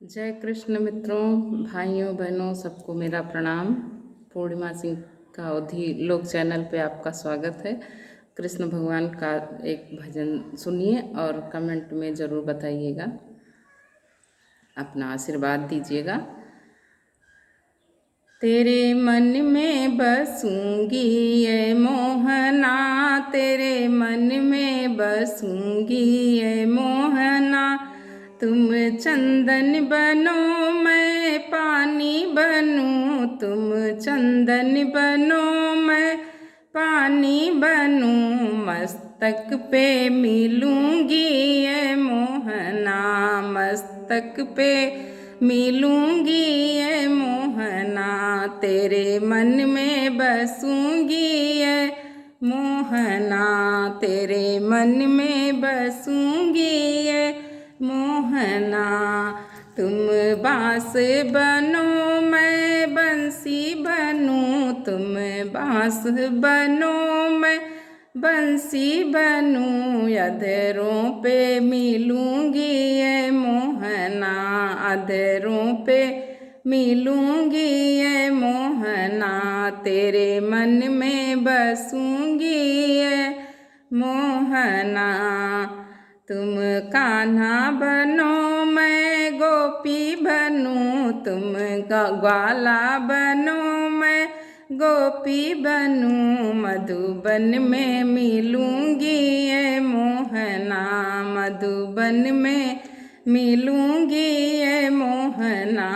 जय कृष्ण मित्रों, भाइयों बहनों, सबको मेरा प्रणाम। पूर्णिमा सिंह का अवधि लोक चैनल पे आपका स्वागत है। कृष्ण भगवान का एक भजन सुनिए और कमेंट में ज़रूर बताइएगा, अपना आशीर्वाद दीजिएगा। तेरे मन में बसूंगी ये मोहना, तेरे मन में बसूंगी ये मोहना। तुम चंदन बनो मैं पानी बनूं, तुम चंदन बनो मैं पानी बनूं। मस्तक पे मिलूंगी ये मोहना, मस्तक पे मिलूंगी ये मोहना। तेरे मन में बसूंगी ये मोहना, तेरे मन में बसूंगी ये मोहना। तुम बांस बनो मैं बंसी बनूं, तुम बांस बनो मैं बंसी बनूं। अधरों पे मिलूंगी ये मोहना, अधरों पे मिलूंगी ये मोहना। तेरे मन में बसूंगी ये मोहना। तुम कान्हा बनो मैं गोपी बनूं, तुम ग्वाला बनो मैं गोपी बनूं। मधुबन में मिलूंगी ये मोहना, मधुबन में मिलूंगी ये मोहना।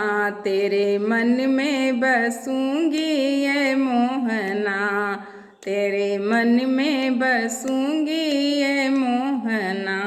तेरे मन में बसूंगी ये मोहना, तेरे मन में बसूंगी ये मोहना।